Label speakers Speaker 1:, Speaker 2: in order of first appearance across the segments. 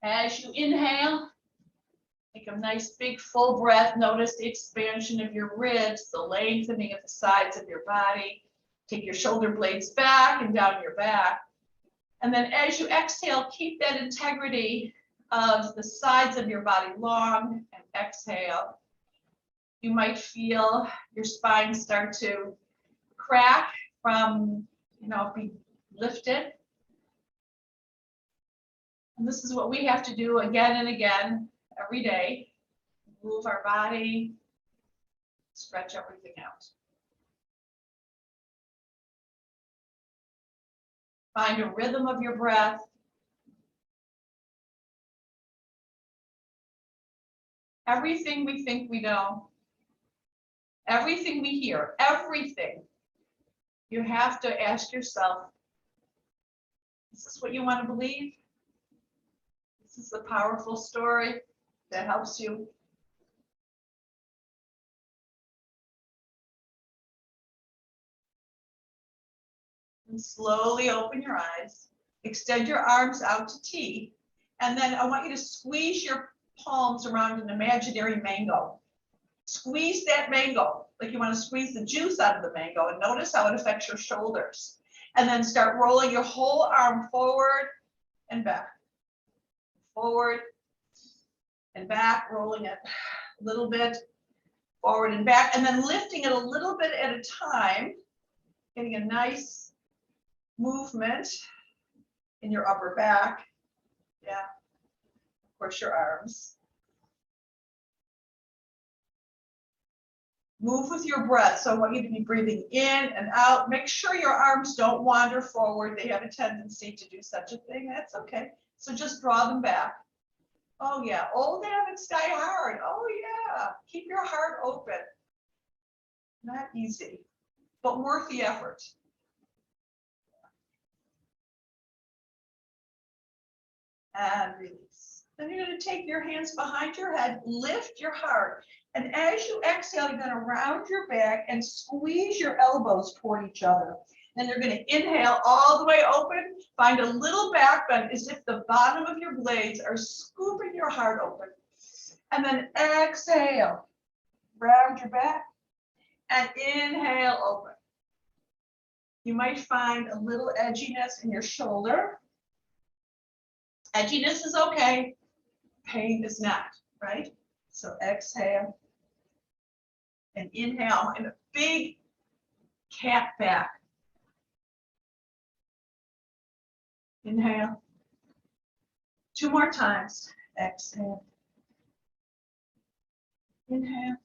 Speaker 1: As you inhale, take a nice big full breath. Notice the expansion of your ribs, the lengthening of the sides of your body. Take your shoulder blades back and down your back. And then as you exhale, keep that integrity of the sides of your body long, and exhale. You might feel your spine start to crack from, being lifted. And this is what we have to do again and again every day. Move our body, stretch everything out. Find a rhythm of your breath. Everything we think we know, everything we hear, everything, you have to ask yourself, is this what you want to believe? This is the powerful story that helps you. And slowly open your eyes, extend your arms out to T, and then I want you to squeeze your palms around an imaginary mango. Squeeze that mango like you want to squeeze the juice out of the mango, and notice how it affects your shoulders. And then start rolling your whole arm forward and back. Forward and back, rolling it a little bit forward and back, and then lifting it a little bit at a time, getting a nice movement in your upper back. Yeah, of course, your arms. Move with your breath. So I want you to be breathing in and out. Make sure your arms don't wander forward. They have a tendency to do such a thing. That's okay. So just draw them back. Oh yeah, old habit, sky hard. Oh yeah, keep your heart open. Not easy, but worth the effort. And release. Then you're going to take your hands behind your head, lift your heart. And as you exhale, you're going to round your back and squeeze your elbows toward each other. Then you're going to inhale all the way open, find a little back bend as if the bottom of your blades are scooping your heart open. And then exhale, round your back, and inhale, open. You might find a little edginess in your shoulder. Edginess is okay, pain is not, right? So exhale and inhale, and a big cat back. Inhale. 2 more times. Exhale. Inhale.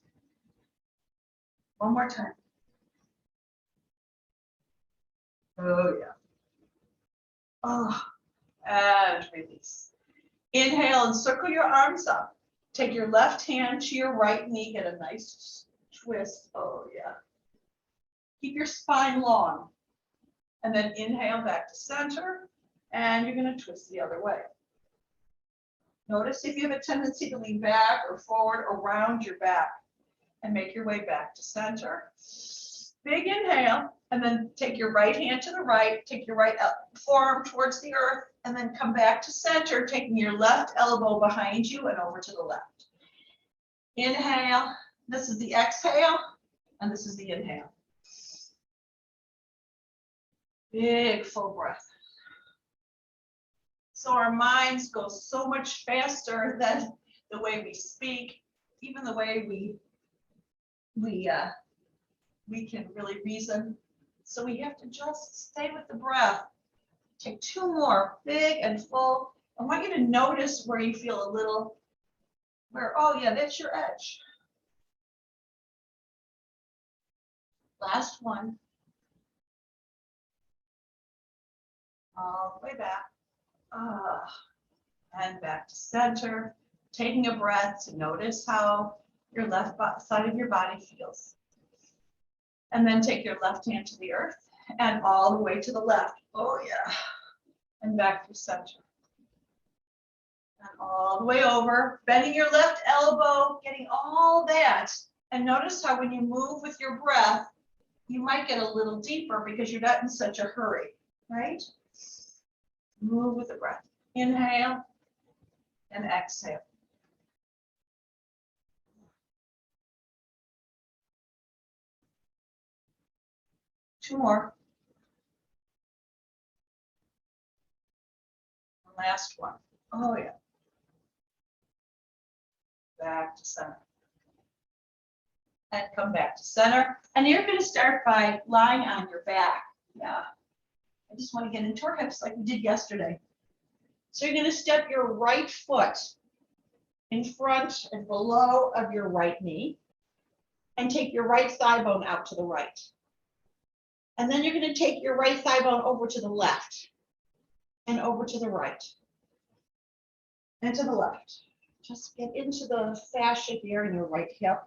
Speaker 1: 1 more time. Oh, yeah. Oh, and release. Inhale and circle your arms up. Take your left hand to your right knee, get a nice twist. Oh, yeah. Keep your spine long. And then inhale back to center, and you're going to twist the other way. Notice if you have a tendency to lean back or forward or round your back, and make your way back to center. Big inhale, and then take your right hand to the right, take your right forearm towards the earth, and then come back to center, taking your left elbow behind you and over to the left. Inhale, this is the exhale, and this is the inhale. Big full breath. So our minds go so much faster than the way we speak, even the way we can really reason. So we have to just stay with the breath. Take 2 more, big and full. I want you to notice where you feel a little, oh yeah, that's your edge. Last one. All the way back. And back to center. Taking a breath to notice how your left side of your body feels. And then take your left hand to the earth and all the way to the left. Oh yeah. And back through center. And all the way over, bending your left elbow, getting all that. And notice how when you move with your breath, you might get a little deeper because you're not in such a hurry, right? Move with the breath. Inhale. and exhale. Two more. Last one. Oh yeah. Back to center. And come back to center. And you're going to start by lying on your back. Yeah. I just want to get into our hips like we did yesterday. So you're going to step your right foot in front and below of your right knee and take your right thigh bone out to the right. And then you're going to take your right thigh bone over to the left and over to the right and to the left. Just get into the fascia here in your right hip.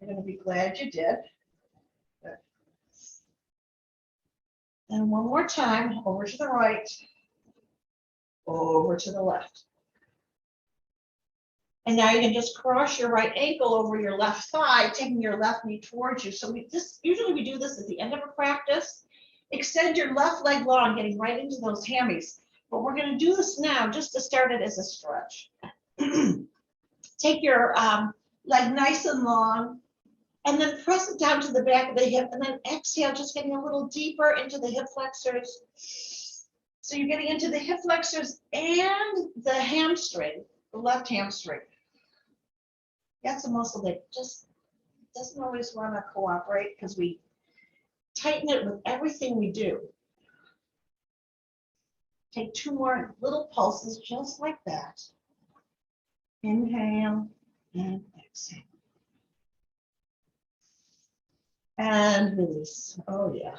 Speaker 1: You're going to be glad you did. Good. And one more time, over to the right, over to the left. And now you can just cross your right ankle over your left thigh, taking your left knee towards you. So usually we do this at the end of a practice. Extend your left leg long, getting right into those hammies. But we're going to do this now just to start it as a stretch. Take your leg nice and long, and then press it down to the back of the hip, and then exhale, just getting a little deeper into the hip flexors. So you're getting into the hip flexors and the hamstring, the left hamstring. That's a muscle that just doesn't always want to cooperate because we tighten it with everything we do. Take two more little pulses just like that. Inhale and exhale. And release. Oh yeah.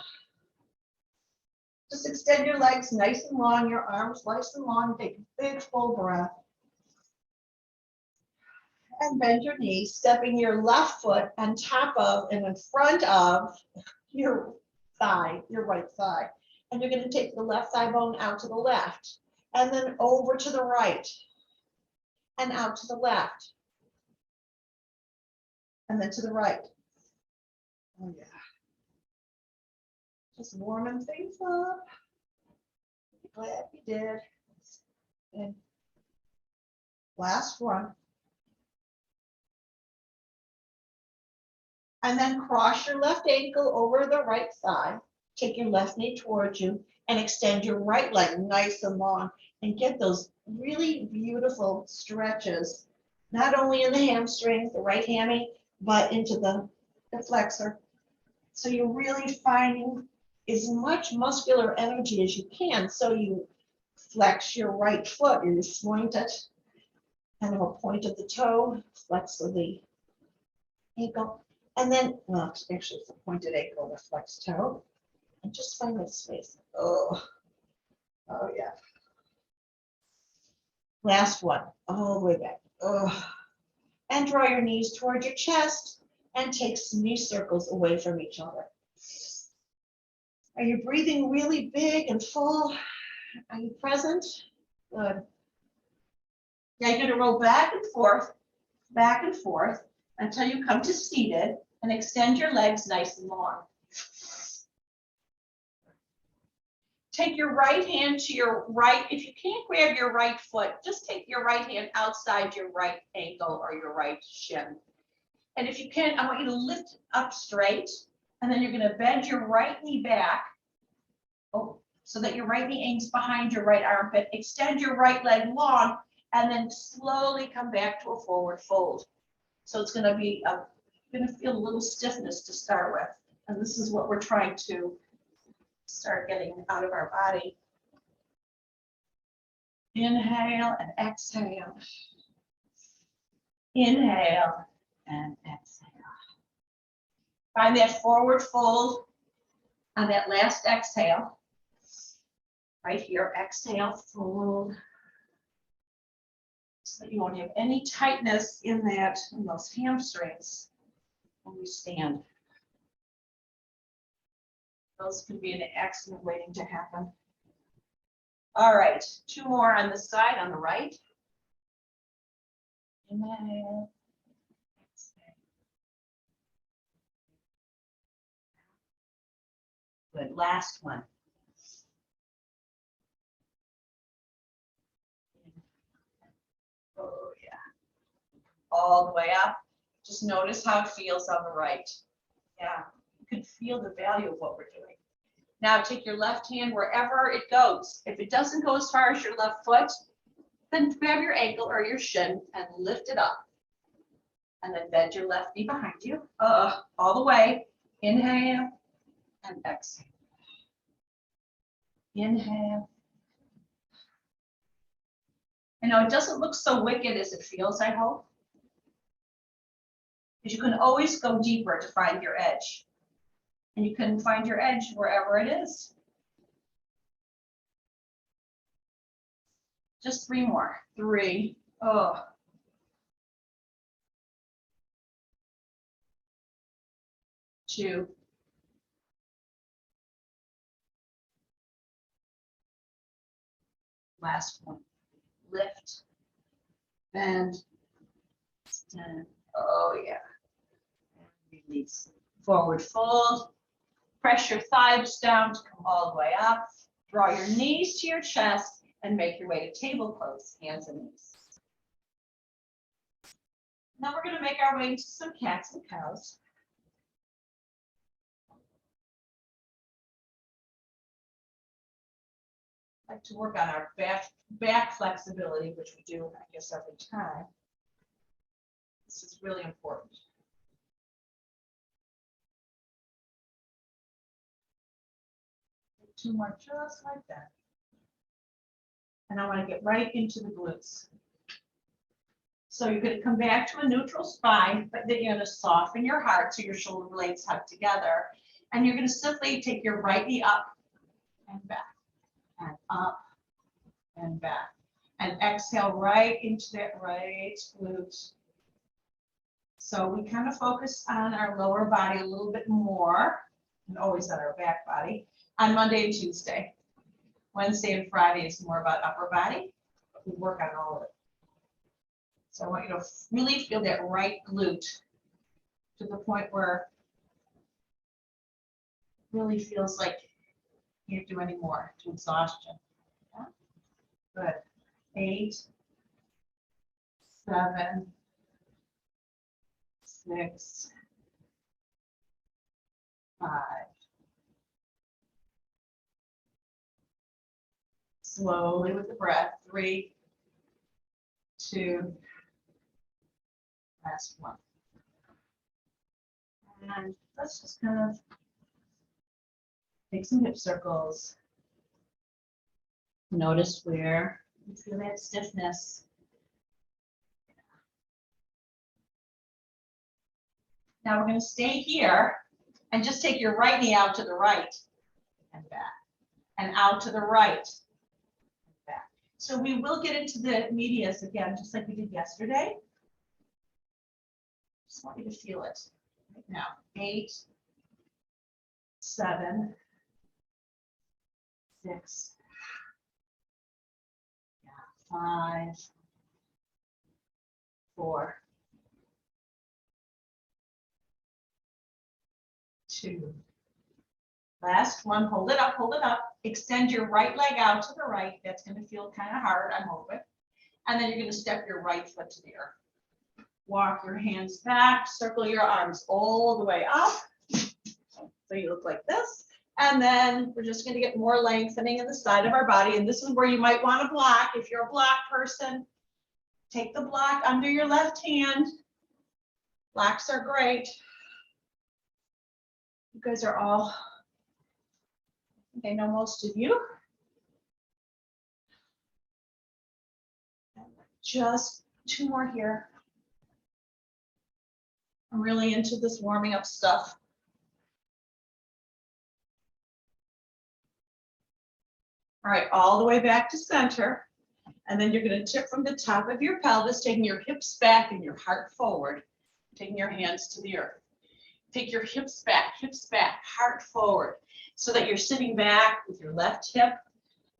Speaker 1: Just extend your legs nice and long, your arms nice and long. Take a big full breath. And bend your knees, stepping your left foot on top of and in front of your thigh, your right thigh. And you're going to take the left thigh bone out to the left, and then over to the right, and out to the left, and then to the right. Oh yeah. Just warming things up. Glad you did. And last one. And then cross your left ankle over the right thigh. Take your left knee towards you and extend your right leg nice and long and get those really beautiful stretches, not only in the hamstring, the right hammy, but into the flexor. So you're really finding as much muscular energy as you can. So you flex your right foot, you point it, kind of a point of the toe, flex of the ankle. And then, well, actually it's a pointed ankle, the flex toe. And just find that space. Oh yeah. Last one, all the way back. Oh. And draw your knees toward your chest and take some knee circles away from each other. Are you breathing really big and full? Are you present? Good. Now you're going to roll back and forth until you come to seated and extend your legs nice and long. Take your right hand to your right. If you can't grab your right foot, just take your right hand outside your right ankle or your right shin. And if you can, I want you to lift up straight, and then you're going to bend your right knee back. Oh, so that your right knee aims behind your right armpit. Extend your right leg long, and then slowly come back to a forward fold. So it's going to be going to feel a little stiffness to start with, and this is what we're trying to start getting out of our body. Inhale and exhale. Inhale and exhale. Find that forward fold on that last exhale. Right here, exhale, fold. So that you won't have any tightness in those hamstrings when you stand. Those could be an accident waiting to happen. All right, two more on the side, on the right. Inhale. Exhale. Good, last one. all the way up. Just notice how it feels on the right. Yeah, you can feel the value of what we're doing. Now take your left hand wherever it goes. If it doesn't go as far as your left foot, then grab your ankle or your shin and lift it up. And then bend your left knee behind you, all the way. Inhale and exhale. Inhale. You know, it doesn't look so wicked as it feels, I hope. Because you can always go deeper to find your edge. And you can find your edge wherever it is. Just 3 more. 3. Oh. 2. Last one. Lift. Bend. Stand. Oh, yeah. And release. Forward fold. Press your thighs down to come all the way up. Draw your knees to your chest and make your way to table pose, hands and knees. Now we're going to make our way into some cats and cows. I like to work on our back flexibility, which we do, I guess, every time. This is really important. Two more just like that. And I want to get right into the glutes. So you're going to come back to a neutral spine, but then you're going to soften your heart so your shoulder blades hug together. And you're going to simply take your right knee up and back, and up and back. And exhale right into that right glute. So we kind of focus on our lower body a little bit more, and always on our back body, on Monday and Tuesday. Wednesday and Friday is more about upper body, but we work on all of it. So I want you to really feel that right glute to the point where it really feels like you can't do any more to exhaustion. Yeah? Good. 8, 7, 6, 5. Slowly with the breath. 3, 2, last one. And let's just kind of take some hip circles. Notice where you feel that stiffness. Now we're going to stay here and just take your right knee out to the right and back, and out to the right and back. So we will get into the medias again, just like we did yesterday. Just want you to feel it right now. 8, 7, 6, 5, 4, 2. Last one, hold it up, hold it up. Extend your right leg out to the right. That's going to feel kind of hard, I'm hoping. And then you're going to step your right foot to the earth. Walk your hands back, circle your arms all the way up. So you look like this. And then we're just going to get more lengthening in the side of our body. And this is where you might want to block. If you're a block person, take the block under your left hand. Blocks are great. You guys are all, I think I know most of you. Just 2 more here. I'm really into this warming up stuff. All right, all the way back to center. And then you're going to tip from the top of your pelvis, taking your hips back and your heart forward, taking your hands to the earth. Take your hips back, heart forward, so that you're sitting back with your left hip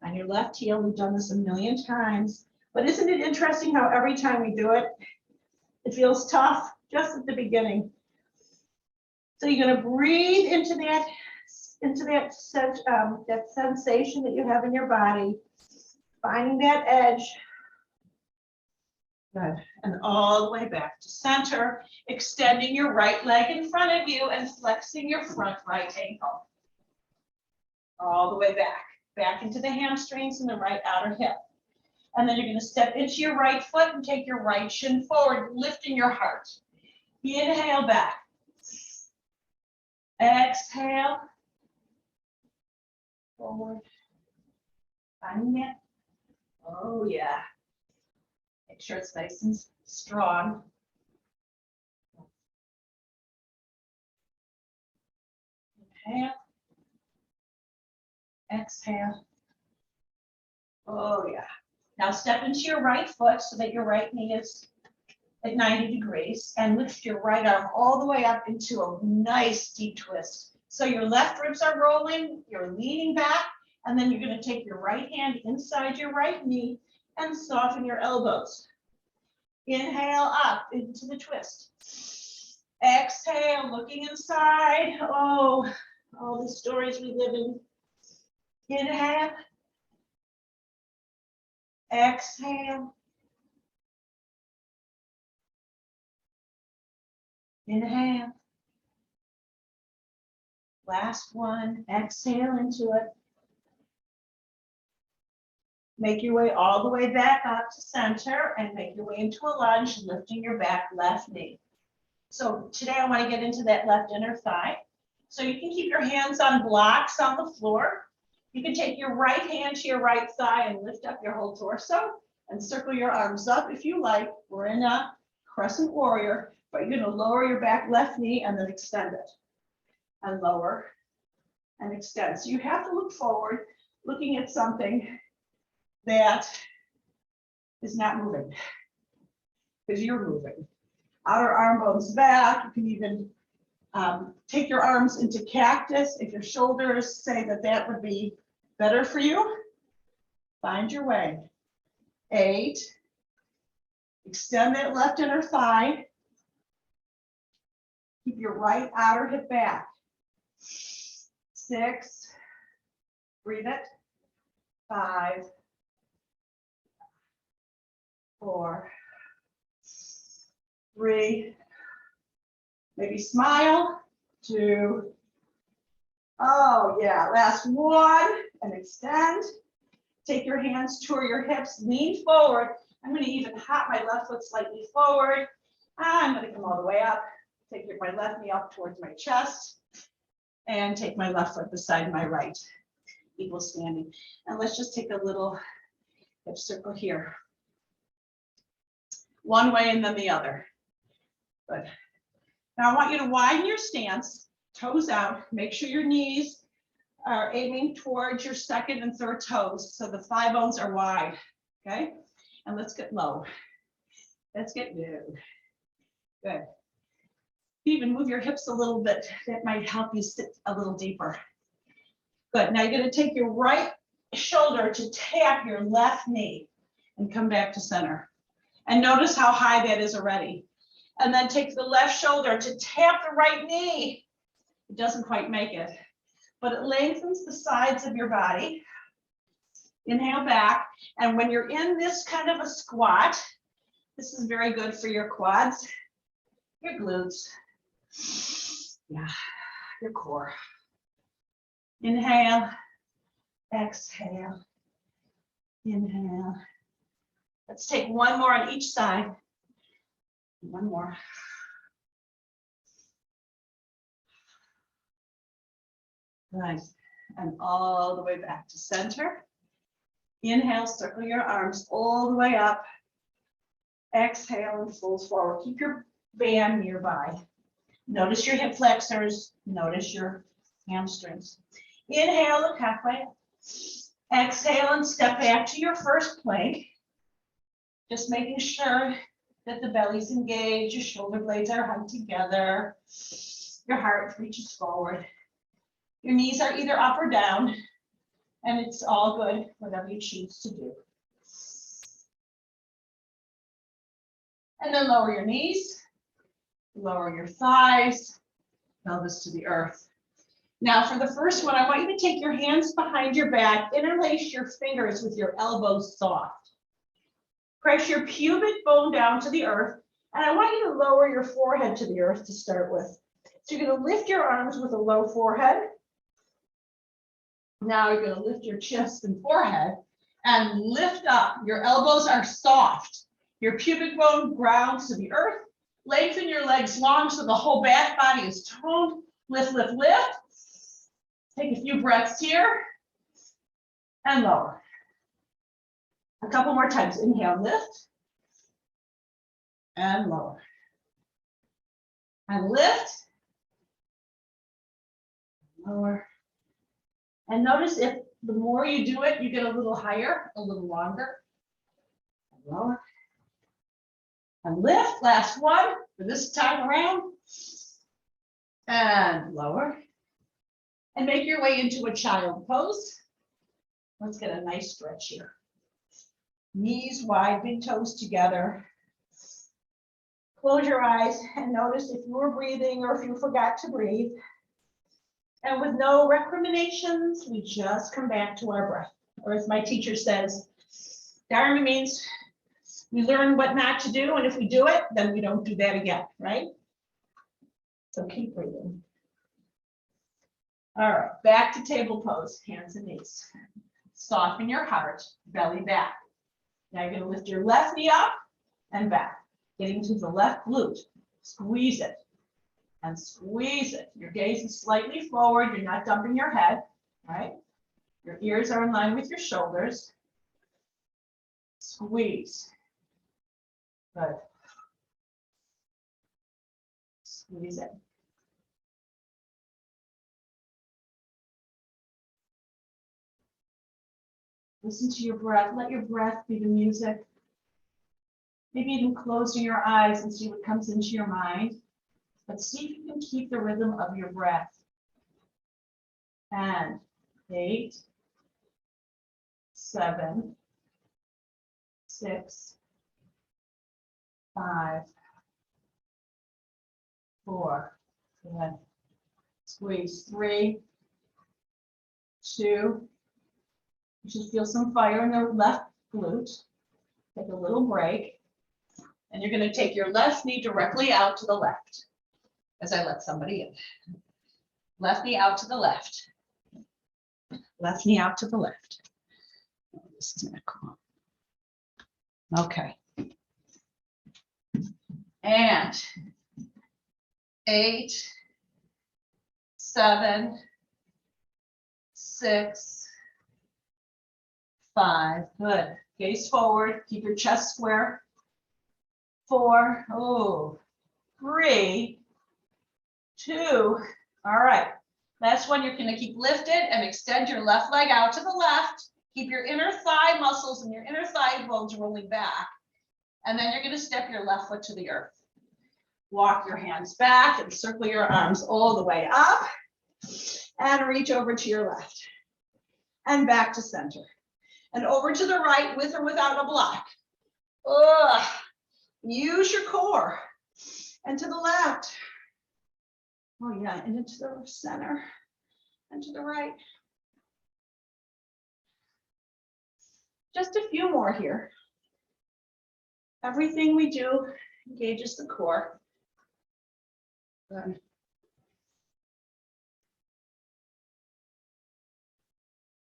Speaker 1: on your left heel. We've done this a million times. But isn't it interesting how every time we do it, it feels tough just at the beginning. So you're going to breathe into that sensation that you have in your body, finding that edge. Good. And all the way back to center, extending your right leg in front of you and flexing your front right ankle. All the way back into the hamstrings and the right outer hip. And then you're going to step into your right foot and take your right shin forward, lifting your heart. Inhale back. Exhale. Forward. Finding it. Oh, yeah. Make sure it's nice and strong. Inhale. Exhale. Oh, yeah. Now step into your right foot so that your right knee is at 90 degrees and lift your right arm all the way up into a nice deep twist. So your left ribs are rolling, you're leaning back, and then you're going to take your right hand inside your right knee and soften your elbows. Inhale up into the twist. Exhale, looking inside. Oh, all the stories we live in. Inhale. Exhale. Inhale. Last one. Exhale into it. Make your way all the way back up to center and make your way into a lunge, lifting your back left knee. So today I want to get into that left inner thigh. So you can keep your hands on blocks on the floor. You can take your right hand to your right thigh and lift up your whole torso and circle your arms up if you like. We're in a crescent warrior, but you're going to lower your back left knee and then extend it. And lower and extend. So you have to look forward, looking at something that is not moving, because you're moving. Outer arm bones back. You can even take your arms into cactus. If your shoulders say that that would be better for you, find your way. 8. Extend that left inner thigh. Keep your right outer hip back. 6. Breathe it. 5. 4. 3. Maybe smile. 2. Oh, yeah. Last 1. And extend. Take your hands toward your hips. Lean forward. I'm going to even hop my left foot slightly forward. I'm going to come all the way up. Take my left knee up towards my chest. And take my left foot beside my right. Equal standing. And let's just take a little hip circle here. One way and then the other. Good. Now I want you to widen your stance, toes out. Make sure your knees are aiming towards your second and third toes, so the thigh bones are wide. Okay? And let's get low. Let's get low. Good. Even move your hips a little bit. That might help you sit a little deeper. Good. Now you're going to take your right shoulder to tap your left knee and come back to center. And notice how high that is already. And then take the left shoulder to tap the right knee. It doesn't quite make it, but it lengthens the sides of your body. Inhale back. And when you're in this kind of a squat, this is very good for your quads, your glutes, yeah, your core. Inhale, exhale, inhale. Let's take one more on each side. One more. Nice. And all the way back to center. Inhale, circle your arms all the way up. Exhale and fold forward. Keep your band nearby. Notice your hip flexors. Notice your hamstrings. Inhale, look halfway. Exhale and step back to your first plank. Just making sure that the belly's engaged, your shoulder blades are hugged together, your heart reaches forward. Your knees are either up or down, and it's all good, whatever you choose to do. And then lower your knees, lower your thighs, pelvis to the earth. Now for the first one, I want you to take your hands behind your back, interlace your fingers with your elbows soft. Press your pubic bone down to the earth. And I want you to lower your forehead to the earth to start with. So you're going to lift your arms with a low forehead. Now you're going to lift your chest and forehead and lift up. Your elbows are soft. Your pubic bone grounds to the earth. Lengthen your legs long so the whole back body is toned. Lift, lift, lift. Take a few breaths here and lower. A couple more times. Inhale, lift and lower. And lift, lower. And notice if the more you do it, you get a little higher, a little longer. And lower. And lift, last one for this time around. And lower. And make your way into a child pose. Let's get a nice stretch here. Knees wide, big toes together. Close your eyes and notice if you were breathing or if you forgot to breathe. And with no recriminations, we just come back to our breath. Or as my teacher says, Dharma means we learn what not to do, and if we do it, then we don't do that again, right? So keep breathing. All right, back to table pose, hands and knees. Soften your heart, belly back. Now you're going to lift your left knee up and back, getting to the left glute. Squeeze it and squeeze it. Your gaze is slightly forward. You're not dumping your head, right? Your ears are in line with your shoulders. Squeeze. Good. Squeeze it. Listen to your breath. Let your breath be the music. Maybe even closing your eyes and see what comes into your mind. But see if you can keep the rhythm of your breath. And 8, 7, 6, 5, 4. Good. Squeeze. 3, 2. You should feel some fire in the left glute. Take a little break. And you're going to take your left knee directly out to the left as I let somebody in. Left knee out to the left. Left knee out to the left. Oh, this is not cool. Okay. And 8, 7, 6, 5. Good. Gaze forward. Keep your chest square. 4. Oh, 3, 2. All right. Last one. You're going to keep lifted and extend your left leg out to the left. Keep your inner thigh muscles and your inner thigh bones rolling back. And then you're going to step your left foot to the earth. Walk your hands back and circle your arms all the way up. And reach over to your left. And back to center. And over to the right with or without a block. Ugh. Use your core. And to the left. Oh yeah, and into the center. And to the right. Just a few more here. Everything we do engages the core. Good.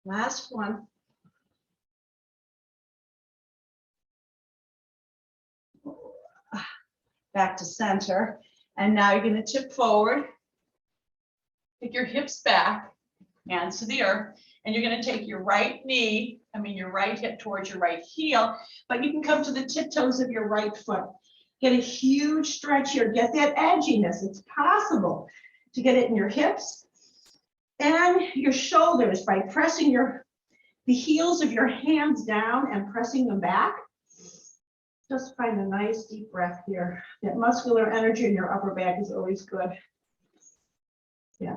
Speaker 1: Last one. Back to center. And now you're going to tip forward. Take your hips back, hands to the earth. And you're going to take your right knee, your right hip towards your right heel, but you can come to the tiptoes of your right foot. Get a huge stretch here. Get that edginess. It's possible to get it in your hips and your shoulders by pressing the heels of your hands down and pressing them back. Just find a nice deep breath here. That muscular energy in your upper back is always good. Yeah.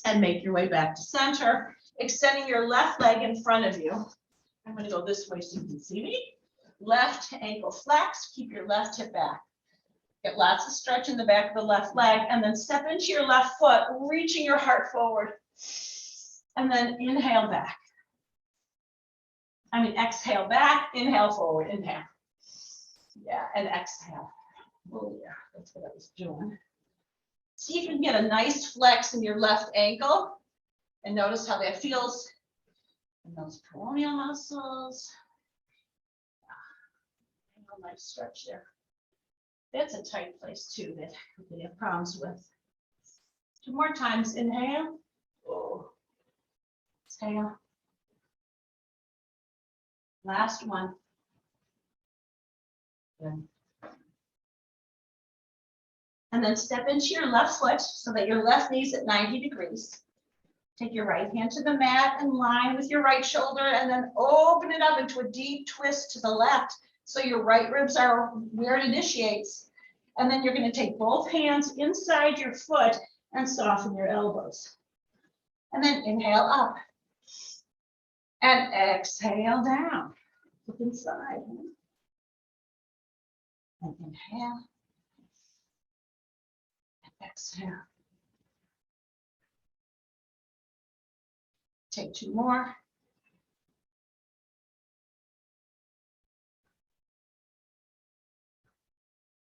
Speaker 1: And make your way back to center, extending your left leg in front of you. I'm going to go this way so you can see me. Left ankle flex, keep your left hip back. Get lots of stretch in the back of the left leg, and then step into your left foot, reaching your heart forward. And then inhale back. Exhale back, inhale forward, inhale. Yeah, and exhale. Oh yeah, that's what I was doing. See if you can get a nice flex in your left ankle and notice how that feels in those peroneal muscles. A nice stretch there. That's a tight place too that we have problems with. 2 more times, inhale. Oh. Exhale. Last one. Good. And then step into your left foot so that your left knee's at 90 degrees. Take your right hand to the mat and line with your right shoulder, and then open it up into a deep twist to the left. So your right ribs are where it initiates. And then you're going to take both hands inside your foot and soften your elbows. And then inhale up. And exhale down. Look inside. And inhale. And exhale. Take 2 more.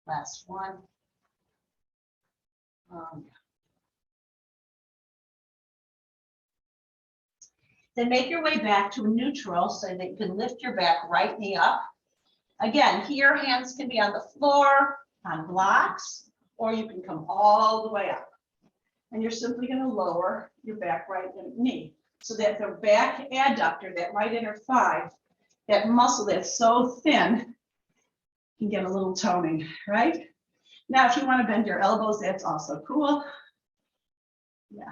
Speaker 1: Last one. Then make your way back to a neutral so that you can lift your back right knee up. Again, here hands can be on the floor, on blocks, or you can come all the way up. And you're simply going to lower your back right knee so that the back adductor, that right inner thigh, that muscle that's so thin, can get a little toning, right? Now, if you want to bend your elbows, that's also cool. Yeah.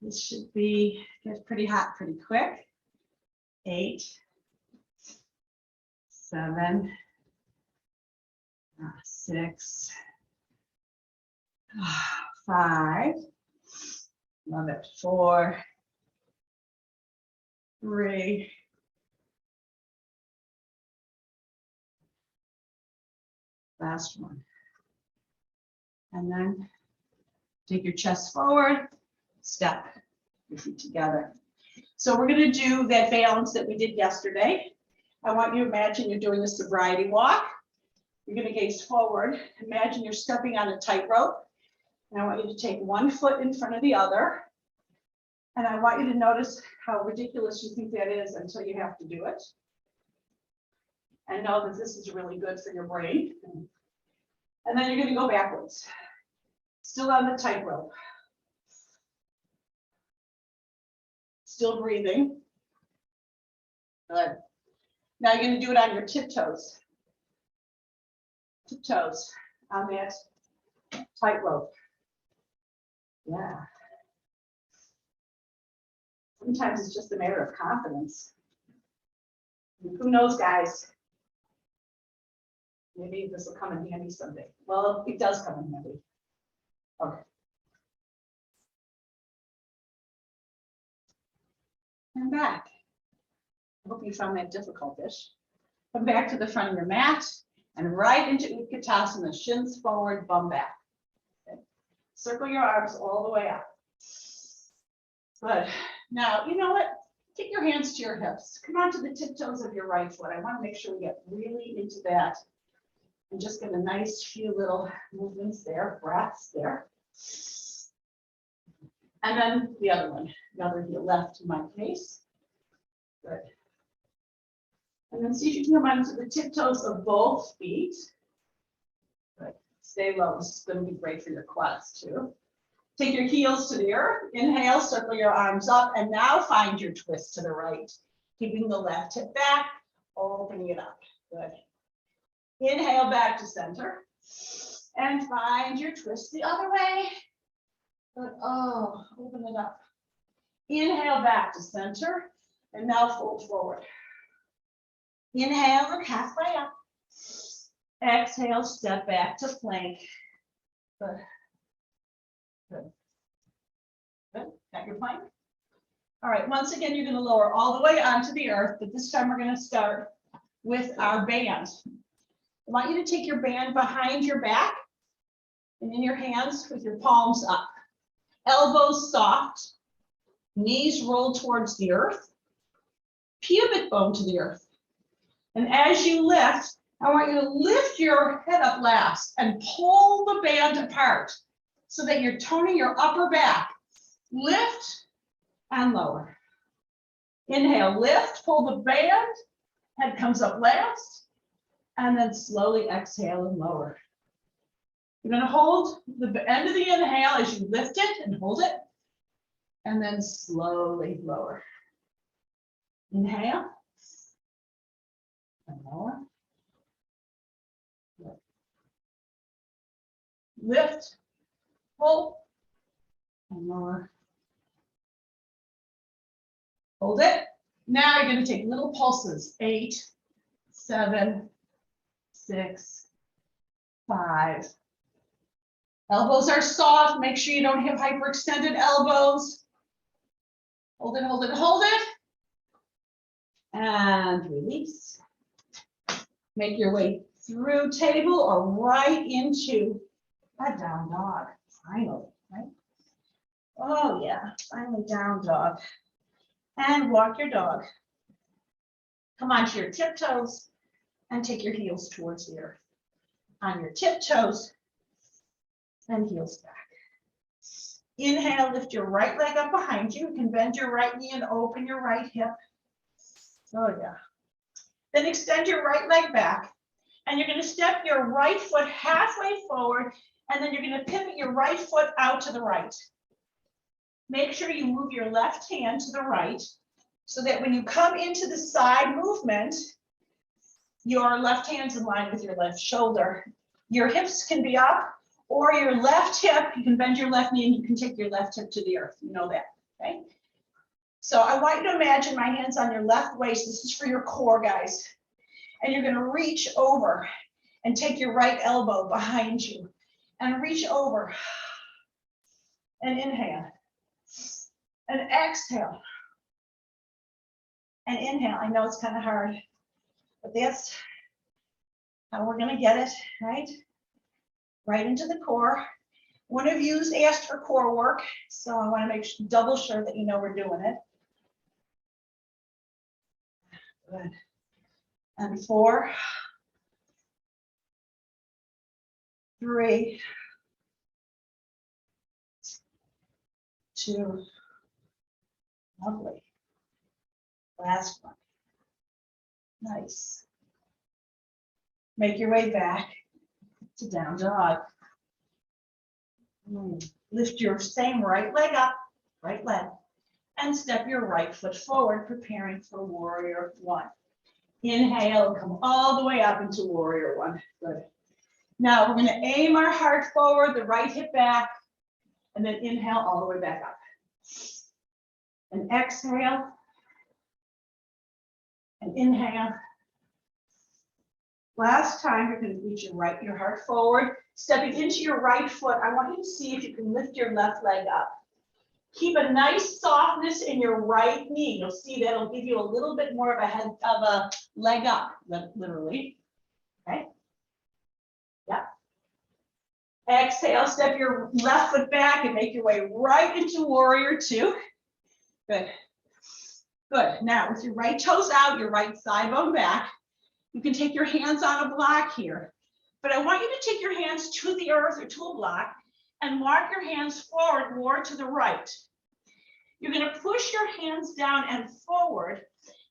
Speaker 1: This should get pretty hot pretty quick. 8, 7, 6, 5. Love it. 4, 3. Last one. And then take your chest forward, step your feet together. So we're going to do that balance that we did yesterday. I want you to imagine you're doing a sobriety walk. You're going to gaze forward. Imagine you're stepping on a tightrope. And I want you to take one foot in front of the other. And I want you to notice how ridiculous you think that is until you have to do it. And know that this is really good for your brain. And then you're going to go backwards. Still on the tightrope. Still breathing. Good. Now you're going to do it on your tiptoes. Tiptoes on that tightrope. Yeah. Sometimes it's just a matter of confidence. Who knows, guys? Maybe this will come in handy someday. Well, it does come in handy. Okay. And back. I hope you found that difficult-ish. Come back to the front of your mat and right into Utkatasana, shins forward, bum back. Okay. Circle your arms all the way up. Good. Now, you know what? Take your hands to your hips. Come on to the tiptoes of your right foot. I want to make sure we get really into that. And just get a nice few little movements there, breaths there. And then the other one, the other heel left to my face. Good. And then see if you can come onto the tiptoes of both feet. Good. Stay low. This is going to be great for your quads too. Take your heels to the earth. Inhale, circle your arms up, and now find your twist to the right. Keeping the left hip back, opening it up. Good. Inhale back to center. And find your twist the other way. Good. Oh, open it up. Inhale back to center. And now fold forward. Inhale, look halfway up. Exhale, step back to plank. Good. Good. Good. Got your plank? All right, once again, you're going to lower all the way onto the earth, but this time we're going to start with our band. I want you to take your band behind your back and in your hands with your palms up. Elbows soft, knees roll towards the earth. pubic bone to the earth. And as you lift, I want you to lift your head up last and pull the band apart so that you're toning your upper back. Lift and lower. Inhale, lift, pull the band, head comes up last, and then slowly exhale and lower. You're going to hold the end of the inhale as you lift it and hold it, and then slowly lower. Inhale, and lower. Lift, pull, and lower. Hold it. Now you're going to take little pulses. 8, 7, 6, 5. Elbows are soft. Make sure you don't have hyperextended elbows. Hold it, hold it, hold it. And release. Make your way through table or right into a down dog. Finally, right? Oh yeah, finally down dog. And walk your dog. Come onto your tiptoes and take your heels towards the earth. On your tiptoes and heels back. Inhale, lift your right leg up behind you. You can bend your right knee and open your right hip. Oh yeah. Then extend your right leg back. And you're going to step your right foot halfway forward. And then you're going to pivot your right foot out to the right. Make sure you move your left hand to the right so that when you come into the side movement, your left hand's in line with your left shoulder. Your hips can be up or your left hip, you can bend your left knee and you can take your left hip to the earth. You know that, okay? So I want you to imagine my hands on your left waist. This is for your core, guys. And you're going to reach over and take your right elbow behind you and reach over and inhale and exhale and inhale. I know it's kind of hard, but that's how we're going to get it, right? Right into the core. One of you's asked for core work, so I want to make double sure that you know we're doing it. Good. And 4, 3, 2, lovely. Last one. Nice. Make your way back to down dog. Lift your same right leg up, right leg, and step your right foot forward, preparing for warrior 1. Inhale, come all the way up into warrior 1. Good. Now we're going to aim our heart forward, the right hip back, and then inhale all the way back up. And exhale. And inhale. Last time, you're going to reach your heart forward. Stepping into your right foot, I want you to see if you can lift your left leg up. Keep a nice softness in your right knee. You'll see that'll give you a little bit more of a leg up, literally. Okay. Yeah. Exhale, step your left foot back and make your way right into warrior 2. Good. Good. Now, with your right toes out, your right thigh bone back, you can take your hands on a block here. But I want you to take your hands to the earth or to a block and walk your hands forward more to the right. You're going to push your hands down and forward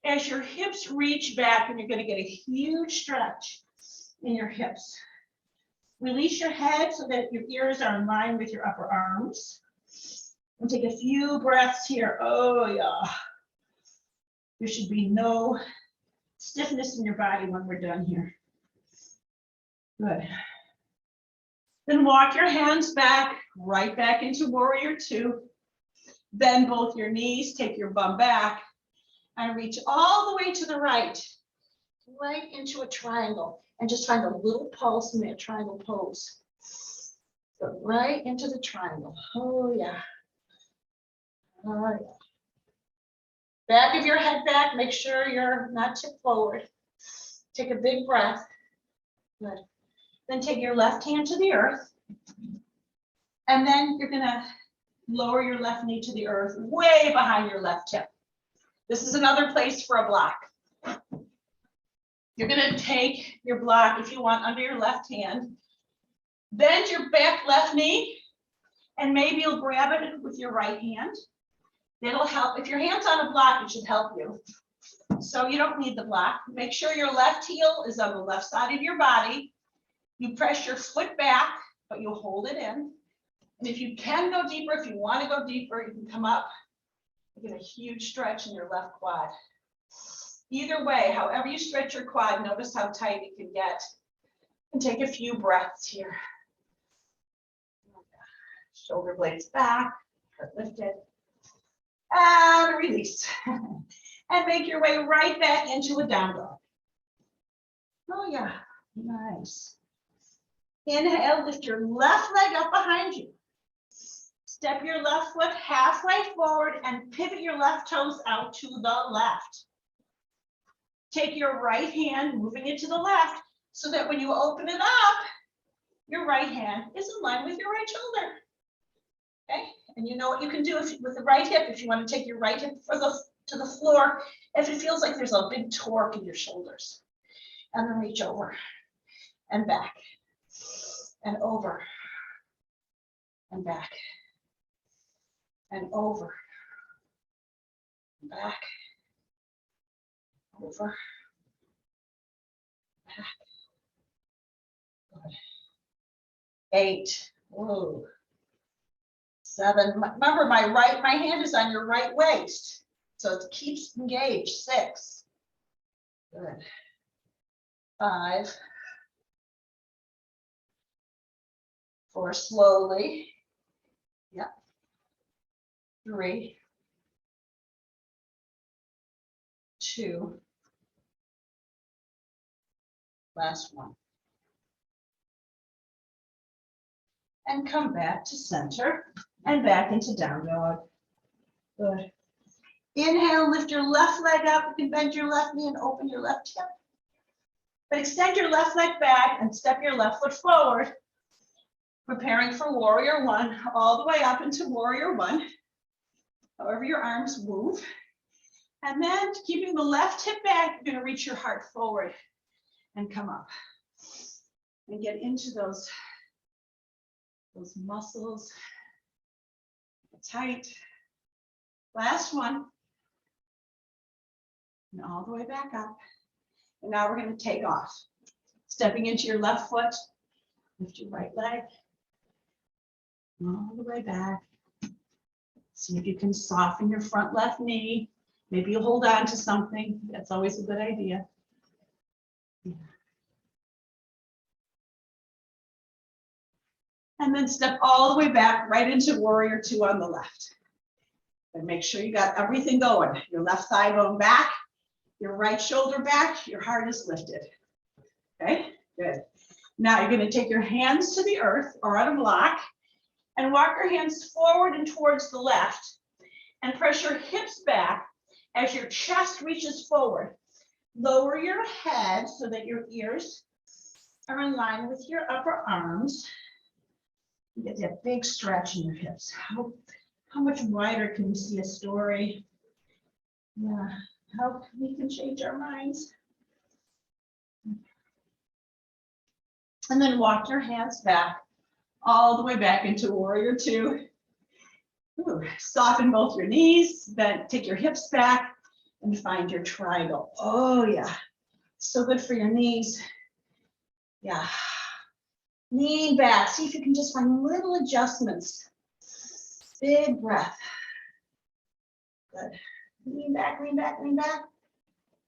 Speaker 1: as your hips reach back, and you're going to get a huge stretch in your hips. Release your head so that your ears are in line with your upper arms. And take a few breaths here. Oh, yeah. There should be no stiffness in your body when we're done here. Good. Then walk your hands back, right back into warrior 2. Bend both your knees, take your bum back, and reach all the way to the right into a triangle. And just find a little pulse in that triangle pose. Go right into the triangle. Oh, yeah. Oh, yeah. Back of your head back, make sure you're not tipped forward. Take a big breath. Good. Then take your left hand to the earth. And then you're going to lower your left knee to the earth, way behind your left hip. This is another place for a block. You're gonna take your block, if you want, under your left hand, bend your back left knee, and maybe you'll grab it with your right hand. It'll help. If your hand's on a block, it should help you. So you don't need the block. Make sure your left heel is on the left side of your body. You press your foot back, but you hold it in. And if you can go deeper, if you want to go deeper, you can come up. You get a huge stretch in your left quad. Either way, however you stretch your quad, notice how tight it can get. And take a few breaths here. Shoulder blades back, heart lifted. And release. And make your way right back into a down dog. Oh yeah, nice. Inhale, lift your left leg up behind you. Step your left foot halfway forward and pivot your left toes out to the left. Take your right hand, moving it to the left, so that when you open it up, your right hand is in line with your right shoulder. Okay, and you know what you can do with the right hip, if you want to take your right hip to the floor, if it feels like there's a big torque in your shoulders. And then reach over and back and over and back and over and back, over, back. Good. 8. Whoa. 7. Remember, my hand is on your right waist, so it keeps engaged. 6. Good. 5. 4. Slowly. Yep. 3. 2. Last one. And come back to center and back into down dog. Good. Inhale, lift your left leg up. You can bend your left knee and open your left hip. But extend your left leg back and step your left foot forward, preparing for warrior 1, all the way up into warrior 1. However your arms move. And then keeping the left hip back, you're going to reach your heart forward and come up. And get into those muscles. Tight. Last one. And all the way back up. And now we're going to take off. Stepping into your left foot. Lift your right leg. All the way back. See if you can soften your front left knee. Maybe you hold on to something. That's always a good idea. Yeah. And then step all the way back right into warrior 2 on the left. And make sure you got everything going. Your left thigh bone back, your right shoulder back, your heart is lifted. Okay, good. Now you're going to take your hands to the earth or on a block and walk your hands forward and towards the left and press your hips back as your chest reaches forward. Lower your head so that your ears are in line with your upper arms. You get that big stretch in your hips. How much wider can you see a story? Yeah, how we can change our minds. And then walk your hands back, all the way back into warrior 2. Ooh, soften both your knees, then take your hips back and find your triangle. Oh yeah, so good for your knees. Yeah. Lean back. See if you can just find little adjustments. Big breath. Good. Lean back, lean back, lean back.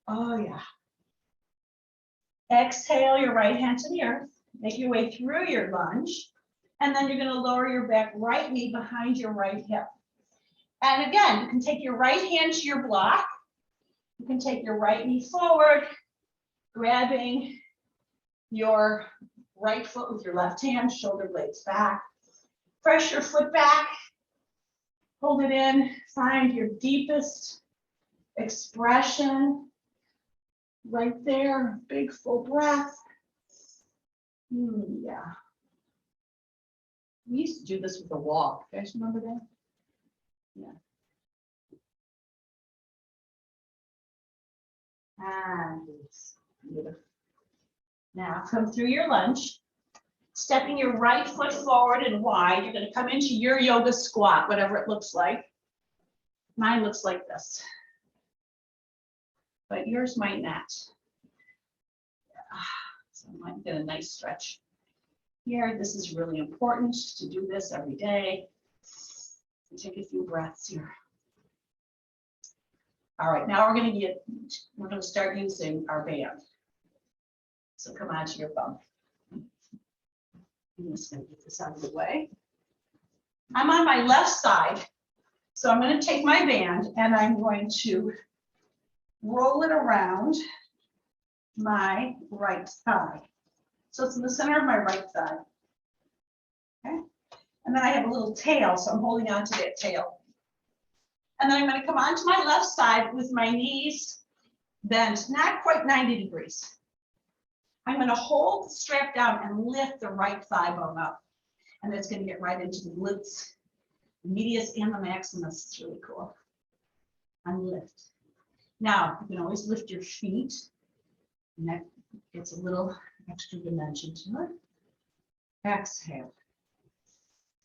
Speaker 1: Oh, yeah. Exhale your right hand to the earth. Make your way through your lunge. And then you're going to lower your back right knee behind your right hip. And again, you can take your right hand to your block. You can take your right knee forward, grabbing your right foot with your left hand, shoulder blades back. Press your foot back, hold it in, find your deepest expression right there. Big full breath. Yeah. We used to do this with a walk. You guys remember that? Yeah. And release. Beautiful. Now come through your lunge. Stepping your right foot forward and wide. You're going to come into your yoga squat, whatever it looks like. Mine looks like this, but yours might not. So I might get a nice stretch here. This is really important to do this every day. Take a few breaths here. All right, now we're going to start using our band. So come on to your bum. I'm just going to get this out of the way. I'm on my left side, so I'm going to take my band and I'm going to roll it around my right thigh. So it's in the center of my right thigh. Okay. And then I have a little tail, so I'm holding on to that tail. And then I'm going to come onto my left side with my knees bent, not quite 90 degrees. I'm going to hold the strap down and lift the right thigh bone up. And it's going to get right into the glutes, the medius and the maximus. It's really cool. And lift. Now, you can always lift your feet. And that gets a little extra dimension to it. Exhale.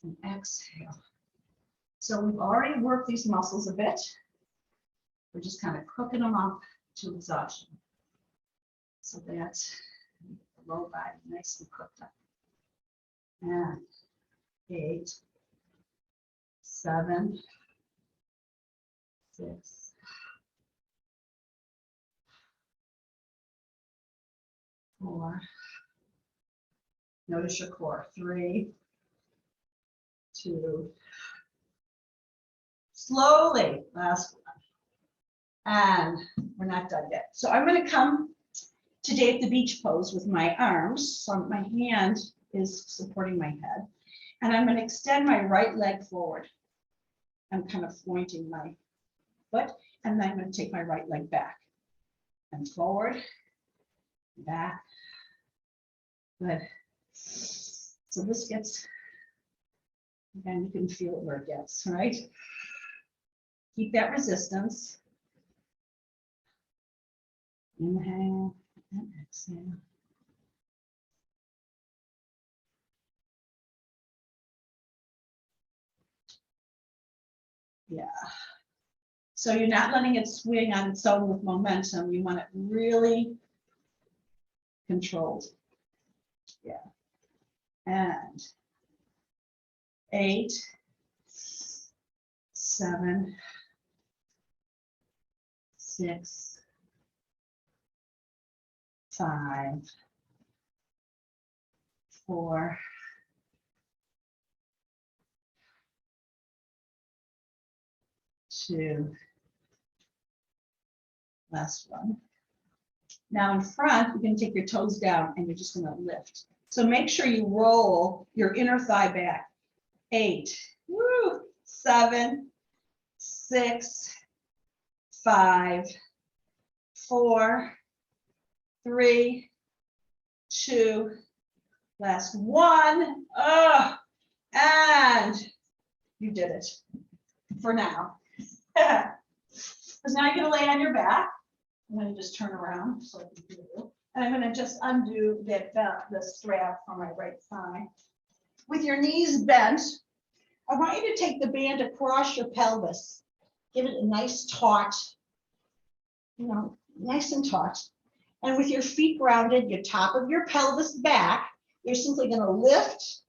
Speaker 1: And exhale. So we've already worked these muscles a bit. We're just kind of cooking them up to exhaustion. So that's the low body nicely cooked up. And 8, 7, 6, 4. Notice your core. 3, 2. Slowly, last one. And we're not done yet. So I'm going to come today at the beach pose with my arms. So my hand is supporting my head. And I'm going to extend my right leg forward. I'm kind of pointing my foot. And then I'm going to take my right leg back. And forward, back. Good. So this gets, and you can feel it where it gets, right? Keep that resistance. Inhale and exhale. Yeah. So you're not letting it swing on its own with momentum. You want it really controlled. Yeah. And 8, 7, 6, 5, 4, 2, last one. Now in front, you can take your toes down and you're just going to lift. So make sure you roll your inner thigh back. 8, 7, 6, 5, 4, 3, 2, last one. Oh, and you did it for now. Because now you're going to lay on your back. I'm going to just turn around so I can do. And I'm going to just undo that the strap from my right thigh. With your knees bent, I want you to take the band across your pelvis. Give it a nice taut, nice and taut. And with your feet grounded, your top of your pelvis back, you're simply going to lift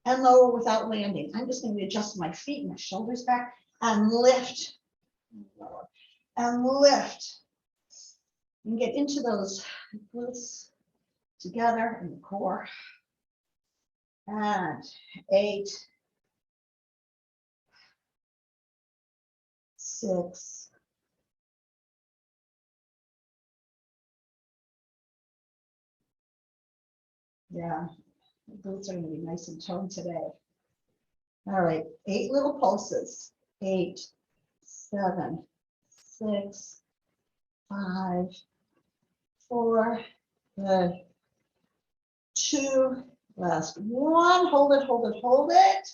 Speaker 1: and lower without landing. I'm just going to adjust my feet and my shoulders back and lift, lower, and lift. And get into those glutes together in the core. And 8, 6, yeah, the glutes are going to be nice and toned today. All right, 8 little pulses. 8, 7, 6, 5, 4, good. 2, last one. Hold it, hold it, hold it.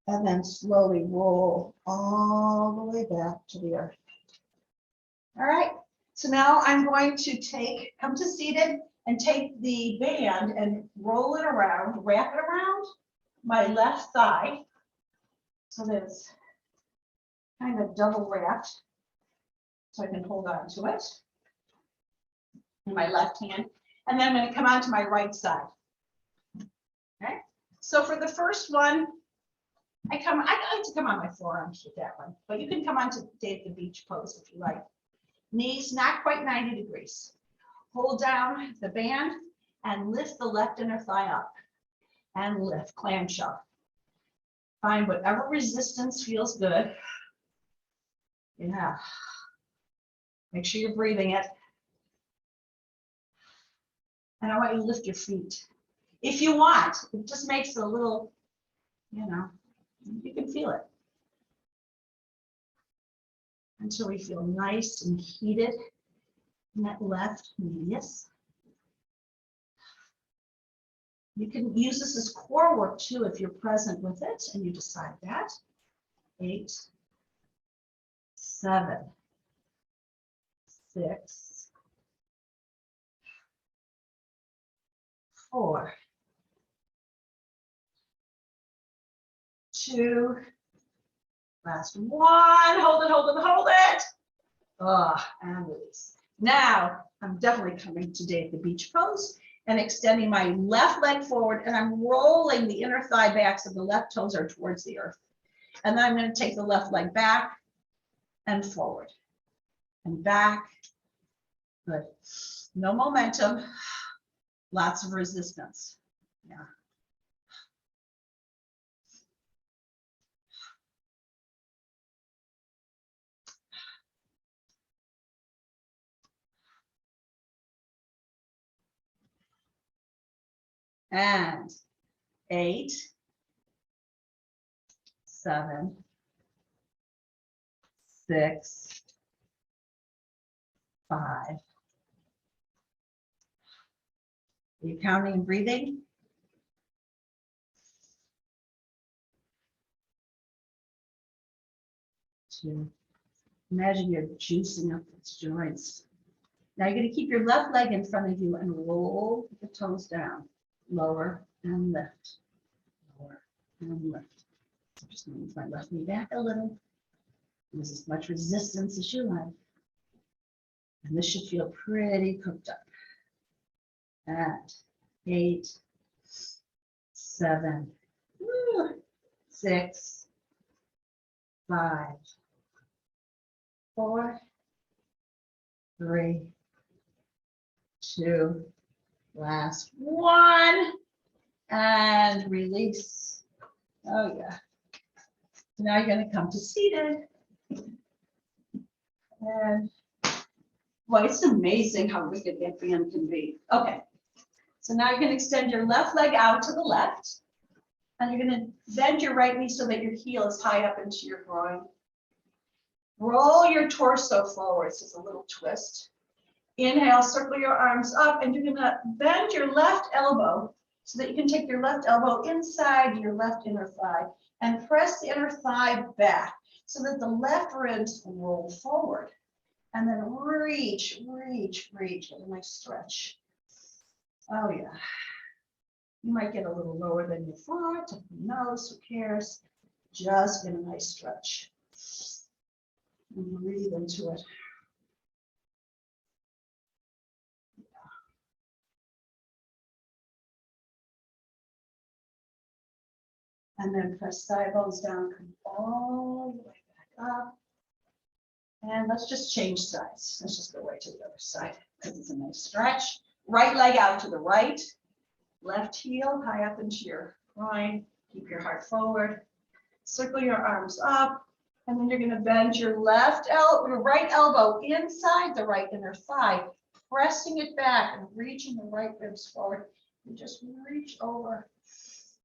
Speaker 1: And then slowly roll all the way back to the earth. All right, So now I'm going to come to seated and take the band and roll it around, wrap it around my left thigh. So that it's kind of double wrapped so I can hold on to it in my left hand. And then I'm going to come onto my right side. Okay. So for the first one, I like to come on my forearms with that one, but you can come on to Day at the Beach pose if you like. Knees not quite 90 degrees. Hold down the band and lift the left inner thigh up and lift, clamshell. Find whatever resistance feels good. Yeah. Make sure you're breathing it. And I want you to lift your feet. If you want, it just makes it a little, you can feel it. Until we feel nice and heated in that left medius. You can use this as core work too if you're present with it and you decide that. 8, 7, 6, 4, 2, last one. Hold it, hold it, hold it. And release. Now I'm definitely coming to Day at the Beach pose and extending my left leg forward, and I'm rolling the inner thigh back so the left toes are towards the earth. And then I'm going to take the left leg back and forward and back. Good. No momentum, lots of resistance. Yeah. And 8, 7, 6, 5. Are you counting and breathing? 2. Imagine you're juicing up its joints. Now you're going to keep your left leg in front of you and roll the toes down. Lower and lift. Lower and lift. So just move my left knee back a little. Use as much resistance as you like. And this should feel pretty cooked up. At 8, 7, 6, 5, 4, 3, 2, last one, and release. Oh yeah. So now you're going to come to seated. And boy, it's amazing how wicked that band can be. Okay. So now you're going to extend your left leg out to the left. And you're going to bend your right knee so that your heel is high up into your groin. Roll your torso forward. So it's a little twist. Inhale, circle your arms up, and you're going to bend your left elbow so that you can take your left elbow inside your left inner thigh and press the inner thigh back so that the left ribs roll forward. And then reach, reach, reach. Get a nice stretch. Oh, yeah. You might get a little lower than you thought. Who knows? Who cares? Just get a nice stretch. And breathe into it. And then press thigh bones down, come all the way back up. And let's just change sides. Let's just go right to the other side because it's a nice stretch. Right leg out to the right. Left heel high up into your groin. Keep your heart forward. Circle your arms up. And then you're going to bend your right elbow inside the right inner thigh, pressing it back and reaching the right ribs forward. And just reach over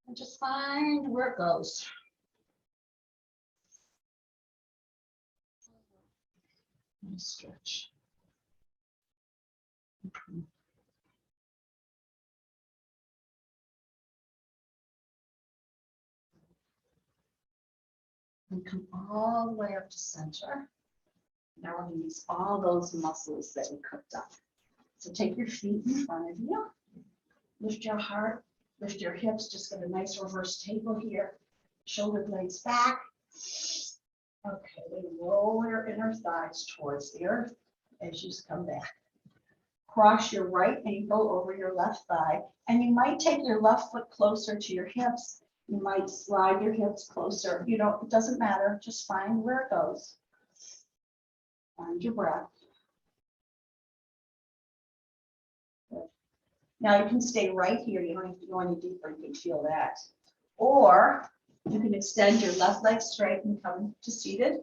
Speaker 1: and just find where it goes. Nice stretch. And come all the way up to center. Now we're going to use all those muscles that we cooked up. So take your feet in front of you. Lift your heart, lift your hips. Just get a nice reverse table here. Shoulder blades back. Okay, then roll your inner thighs towards the earth as you come back. Cross your right ankle over your left thigh, and you might take your left foot closer to your hips. You might slide your hips closer. You know, it doesn't matter. Just find where it goes. Find your breath. Good. Now you can stay right here. You don't have to go any deeper. You can feel that. Or you can extend your left leg straight and come to seated,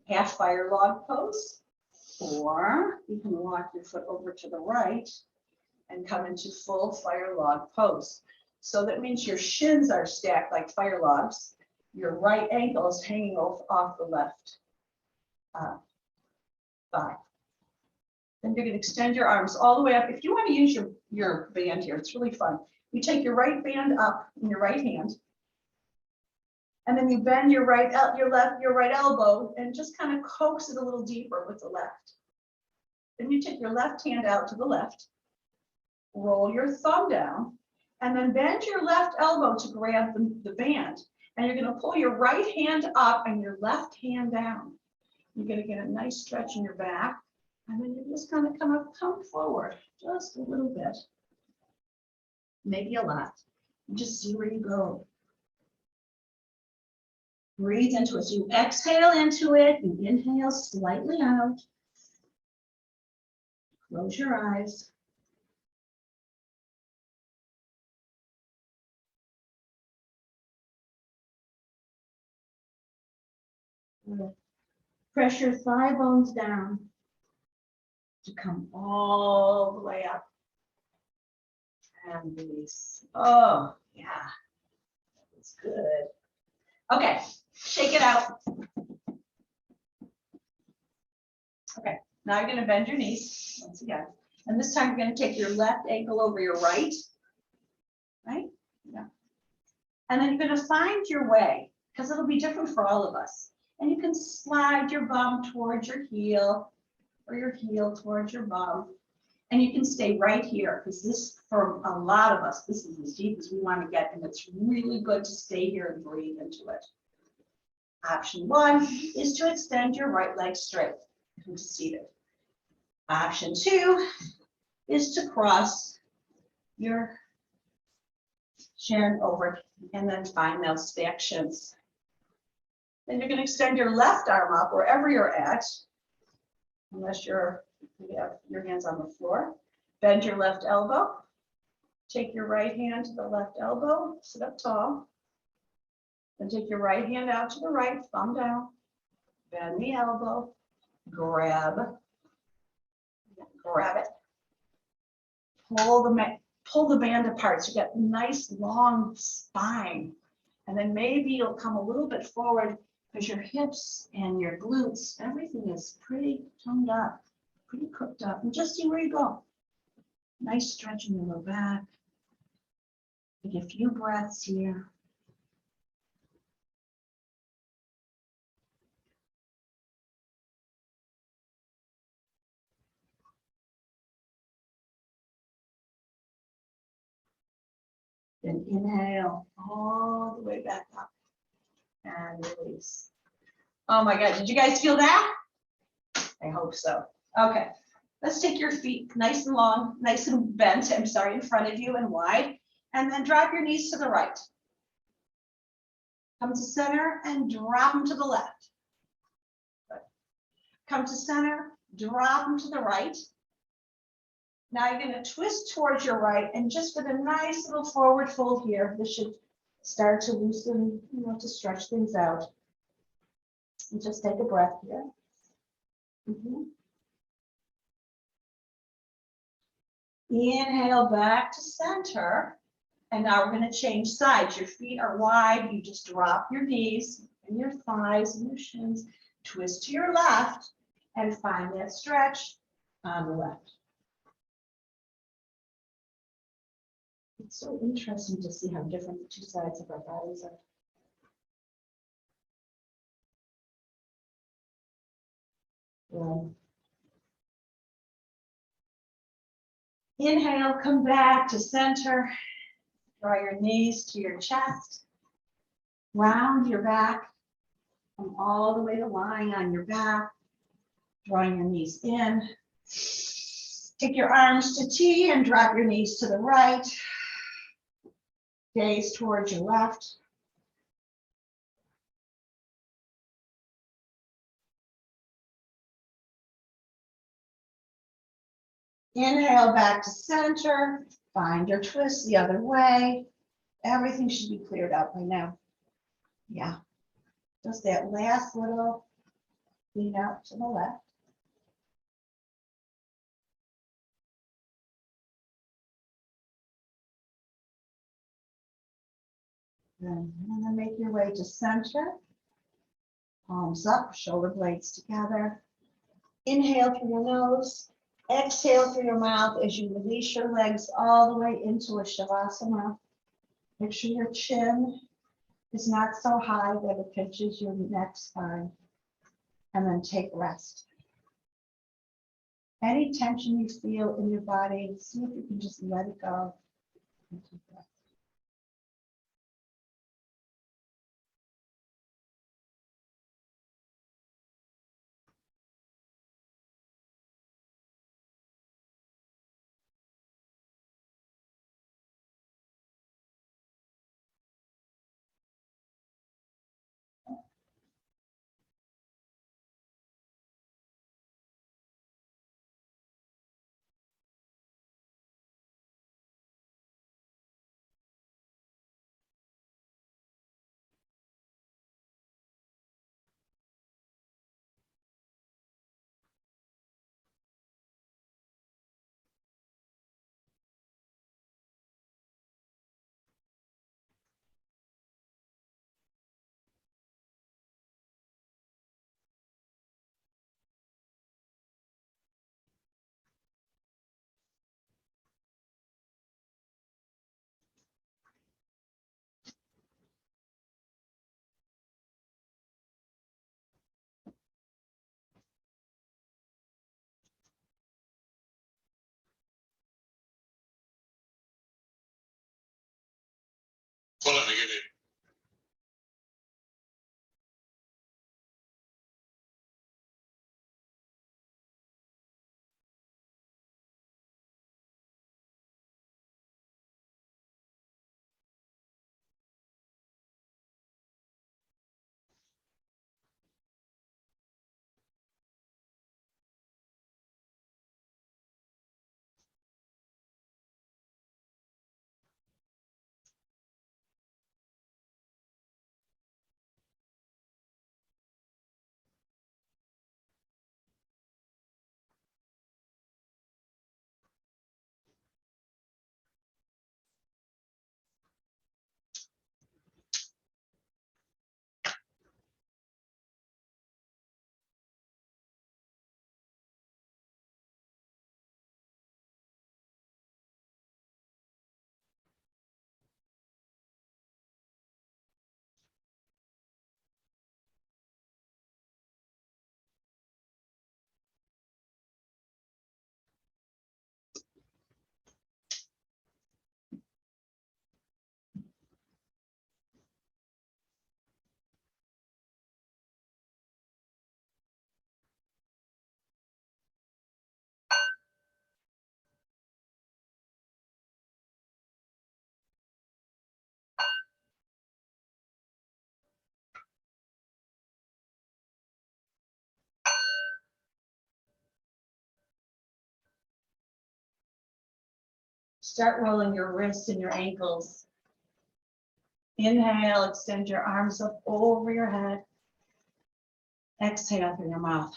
Speaker 1: half fire log pose. Or you can walk your foot over to the right and come into full fire log pose. So that means your shins are stacked like fire logs. Your right ankle is hanging off the left thigh. Then you're going to extend your arms all the way up. If you want to use your band here, it's really fun. You take your right band up in your right hand, and then you bend your right elbow and just kind of coax it a little deeper with the left. Then you take your left hand out to the left, roll your thumb down, and then bend your left elbow to grab the band. And you're going to pull your right hand up and your left hand down. You're going to get a nice stretch in your back. And then you're just going to come forward just a little bit, maybe a lot. And just see where you go. Breathe into it. So you exhale into it, you inhale slightly out. Close your eyes. Press your thigh bones down to come all the way up. And release. Oh, yeah. That's good. Okay, shake it out. Okay, now you're going to bend your knees once again. And this time you're going to take your left ankle over your right. Right? Yeah. And then you're going to find your way, because it'll be different for all of us. And you can slide your bum towards your heel, or your heel towards your bum. And you can stay right here, because this, for a lot of us, this is as deep as we want to get, and it's really good to stay here and breathe into it. Option 1 is to extend your right leg straight, come to seated. Option 2 is to cross your shin over and then find those stacked shins. Then you're going to extend your left arm up wherever you're at, unless you have your hands on the floor. Bend your left elbow. Take your right hand to the left elbow, sit up tall. Then take your right hand out to the right, thumb down. Bend the elbow, grab it. Pull the band apart so you get a nice long spine. And then maybe you'll come a little bit forward because your hips and your glutes, everything is pretty toned up, pretty cooked up. And just see where you go. Nice stretch in the low back. Take a few breaths here. Then inhale all the way back up and release. Oh my God, did you guys feel that? I hope so. Okay, let's take your feet nice and long, nice and bent, in front of you and wide, and then drop your knees to the right. Come to center and drop them to the left. Good. Come to center, drop them to the right. Now you're going to twist towards your right, and just with a nice little forward fold here, this should start to loosen, to stretch things out. And just take a breath here. Inhale back to center. And now we're going to change sides. Your feet are wide. You just drop your knees and your thighs and your shins. Twist to your left and find that stretch on the left. It's so interesting to see how different the two sides of our bodies are. Good. Inhale, come back to center. Draw your knees to your chest. Round your back. Come all the way to lying on your back. Drawing your knees in. Take your arms to T and drop your knees to the right. Gaze towards your left. Inhale back to center. Find your twist the other way. Everything should be cleared out by now. Yeah. Just that last little lean out to the left. And then make your way to center. Palms up, shoulder blades together. Inhale through your nose. Exhale through your mouth as you release your legs all the way into a Shavasana. Make sure your chin is not so high that it pinches your neck spine. And then take rest. Any tension you feel in your body, see if you can just let it go. And take rest.
Speaker 2: Hold on, I get it.
Speaker 1: Start rolling your wrists and your ankles. Inhale, extend your arms up over your head. Exhale through your mouth.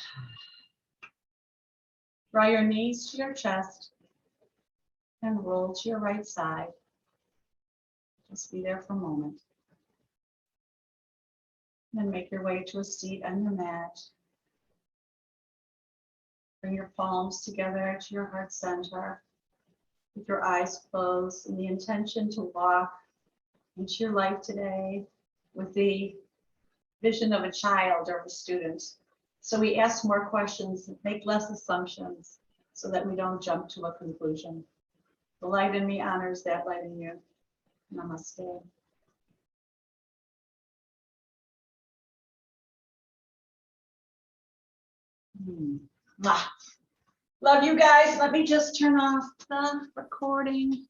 Speaker 1: Draw your knees to your chest and roll to your right side. Just be there for a moment. Then make your way to a seat on your mat. Bring your palms together to your heart center. With your eyes closed and the intention to walk into your life today with the vision of a child or a student
Speaker 2: So we ask more questions, make less assumptions, so that we don't jump to a conclusion. The light in me honors that light in you. Namaste. Mwah. Love you guys. Let me just turn off the recording.